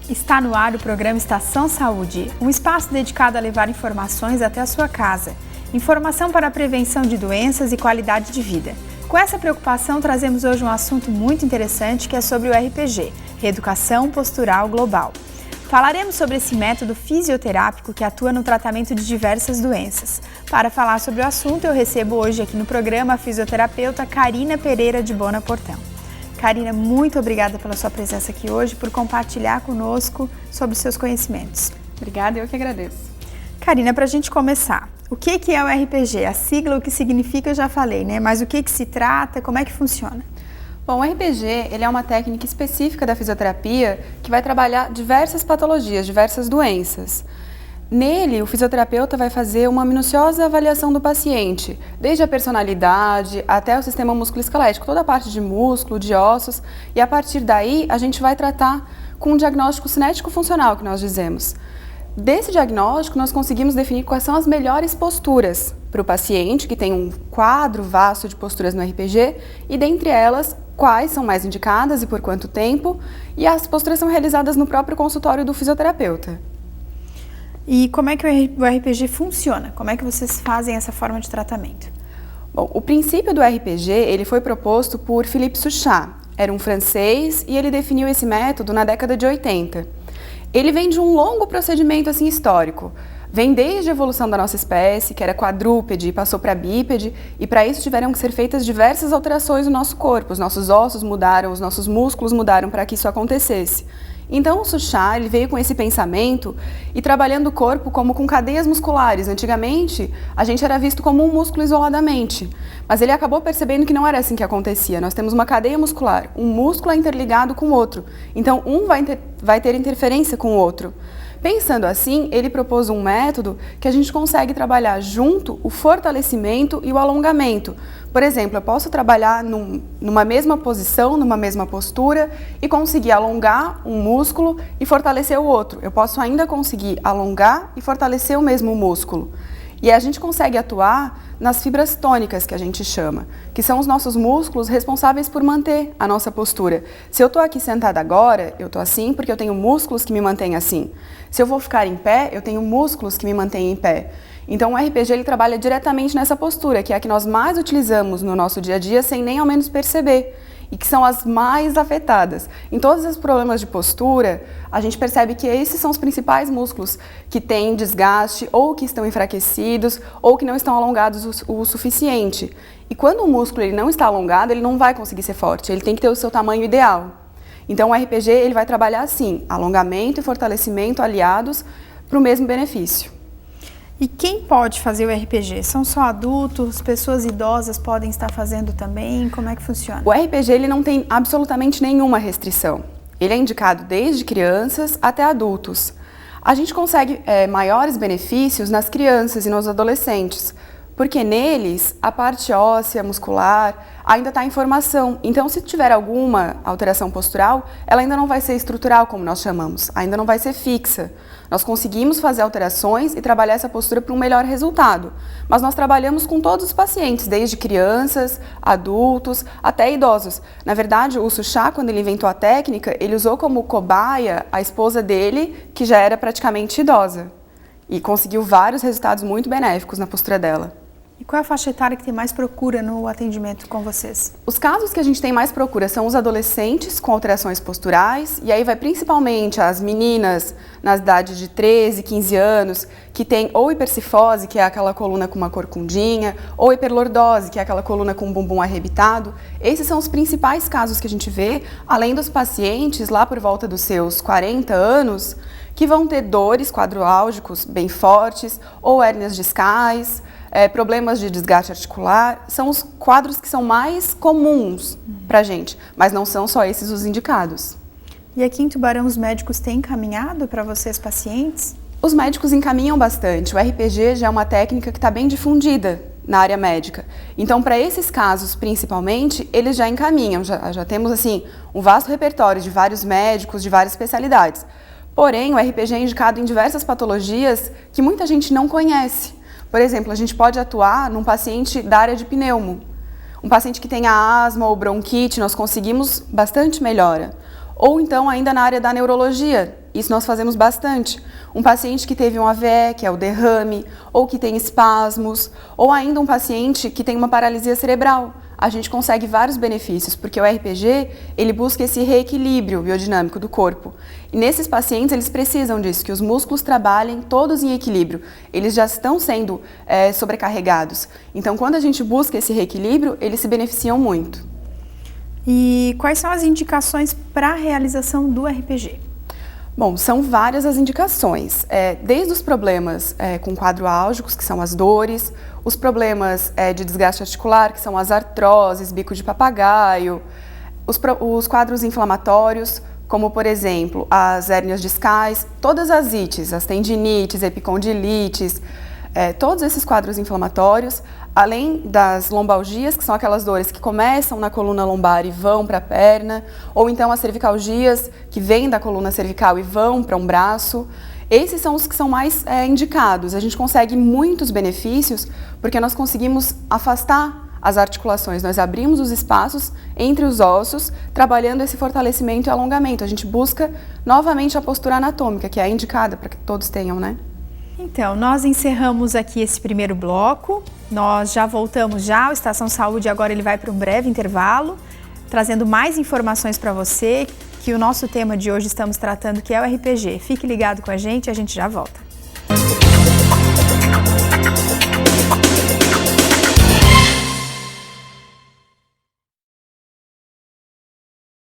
Está no ar o programa Estação Saúde, um espaço dedicado a levar informações até a sua casa. Informação para a prevenção de doenças e qualidade de vida. Com essa preocupação, trazemos hoje um assunto muito interessante que é sobre o RPG, Reeducação Postural Global. Falaremos sobre esse método fisioterápico que atua no tratamento de diversas doenças. Para falar sobre o assunto, eu recebo hoje aqui no programa a fisioterapeuta Karina Pereira de Bona Portão. Karina, muito obrigada pela sua presença aqui hoje, por compartilhar conosco sobre os seus conhecimentos. Obrigada, eu que agradeço. Karina, para a gente começar, o que é o RPG? A sigla, o que significa, eu já falei, né? Mas o que se trata, como é que funciona? Bom, o RPG ele é uma técnica específica da fisioterapia que vai trabalhar diversas patologias, diversas doenças. Nele, o fisioterapeuta vai fazer uma minuciosa avaliação do paciente, desde a personalidade até o sistema musculoesquelético, toda a parte de músculo, de ossos, e a partir daí a gente vai tratar com um diagnóstico cinético-funcional, que nós dizemos. Desse diagnóstico, nós conseguimos definir quais são as melhores posturas para o paciente, que tem um quadro vasto de posturas no RPG, e dentre elas, quais são mais indicadas e por quanto tempo, e as posturas são realizadas no próprio consultório do fisioterapeuta. E como é que o RPG funciona? Como é que vocês fazem essa forma de tratamento? Bom, o princípio do RPG ele foi proposto por Philippe Suchat, era um francês e ele definiu esse método na década de 80. Ele vem de um longo procedimento assim, histórico. Vem desde a evolução da nossa espécie, que era quadrúpede, passou para bípede, e para isso tiveram que ser feitas diversas alterações no nosso corpo. Os nossos ossos mudaram, os nossos músculos mudaram para que isso acontecesse. Então o Suchat ele veio com esse pensamento e trabalhando o corpo como com cadeias musculares. Antigamente, a gente era visto como um músculo isoladamente, mas ele acabou percebendo que não era assim que acontecia. Nós temos uma cadeia muscular, um músculo é interligado com o outro, então um vai ter interferência com o outro. Pensando assim, ele propôs um método que a gente consegue trabalhar junto o fortalecimento e o alongamento. Por exemplo, eu posso trabalhar numa mesma posição, numa mesma postura e conseguir alongar um músculo e fortalecer o outro. Eu posso ainda conseguir alongar e fortalecer o mesmo músculo. E a gente consegue atuar nas fibras tônicas, que a gente chama, que são os nossos músculos responsáveis por manter a nossa postura. Se eu estou aqui sentada agora, eu estou assim porque eu tenho músculos que me mantêm assim. Se eu vou ficar em pé, eu tenho músculos que me mantêm em pé. Então o RPG ele trabalha diretamente nessa postura, que é a que nós mais utilizamos no nosso dia a dia sem nem ao menos perceber. E que são as mais afetadas. Em todos os problemas de postura, a gente percebe que esses são os principais músculos que têm desgaste, ou que estão enfraquecidos, ou que não estão alongados o suficiente. E quando o músculo ele não está alongado, ele não vai conseguir ser forte, ele tem que ter o seu tamanho ideal. Então o RPG ele vai trabalhar assim, alongamento e fortalecimento aliados para o mesmo benefício. E quem pode fazer o RPG? São só adultos? Pessoas idosas podem estar fazendo também? Como é que funciona? O RPG ele não tem absolutamente nenhuma restrição. Ele é indicado desde crianças até adultos. A gente consegue maiores benefícios nas crianças e nos adolescentes, porque neles a parte óssea, muscular, ainda está em formação. Então, se tiver alguma alteração postural, ela ainda não vai ser estrutural, como nós chamamos, ainda não vai ser fixa. Nós conseguimos fazer alterações e trabalhar essa postura para um melhor resultado. Mas nós trabalhamos com todos os pacientes, desde crianças, adultos, até idosos. Na verdade, o Suchat, quando ele inventou a técnica, ele usou como cobaia a esposa dele, que já era praticamente idosa. E conseguiu vários resultados muito benéficos na postura dela. E qual é a faixa etária que tem mais procura no atendimento com vocês? Os casos que a gente tem mais procura são os adolescentes com alterações posturais, e aí vai principalmente as meninas na idade de 13, 15 anos, que tem ou hipercifose, que é aquela coluna com uma corcundinha, ou hiperlordose, que é aquela coluna com um bumbum arrebitado. Esses são os principais casos que a gente vê, além dos pacientes lá por volta dos seus 40 anos, que vão ter dores quadriálgicos bem fortes, ou hérnias discais, problemas de desgaste articular, são os quadros que são mais comuns para a gente, mas não são só esses os indicados. E aqui em Tubarão os médicos têm encaminhado para vocês pacientes? Os médicos encaminham bastante, o RPG já é uma técnica que está bem difundida na área médica. Então, para esses casos, principalmente, eles já encaminham, já temos assim um vasto repertório de vários médicos, de várias especialidades. Porém, o RPG é indicado em diversas patologias que muita gente não conhece. Por exemplo, a gente pode atuar num paciente da área de pneumo. Um paciente que tenha asma ou bronquite, nós conseguimos bastante melhora. Ou então ainda na área da neurologia, isso nós fazemos bastante. Um paciente que teve um AVE, que é o derrame, ou que tem espasmos, ou ainda um paciente que tem uma paralisia cerebral. A gente consegue vários benefícios, porque o RPG, ele busca esse reequilíbrio biodinâmico do corpo. E nesses pacientes, eles precisam disso, que os músculos trabalhem todos em equilíbrio. Eles já estão sendo sobrecarregados. Então, quando a gente busca esse reequilíbrio, eles se beneficiam muito. E quais são as indicações para a realização do RPG? Bom, são várias as indicações, desde os problemas com quadro álgicos, que são as dores, os problemas de desgaste articular, que são as artroses, bico de papagaio, os quadros inflamatórios, como por exemplo as hérnias discais, todas as ites, as tendinites, epicondilites, todos esses quadros inflamatórios, além das lombalgias, que são aquelas dores que começam na coluna lombar e vão para a perna, ou então as cervicalgias, que vêm da coluna cervical e vão para um braço. Esses são os que são mais indicados. A gente consegue muitos benefícios porque nós conseguimos afastar as articulações, nós abrimos os espaços entre os ossos, trabalhando esse fortalecimento e alongamento. A gente busca novamente a postura anatômica, que é indicada para que todos tenham, né? Então, nós encerramos aqui esse primeiro bloco, nós já voltamos o Estação Saúde agora ele vai para um breve intervalo, trazendo mais informações para você, que o nosso tema de hoje estamos tratando, que é o RPG. Fique ligado com a gente já volta.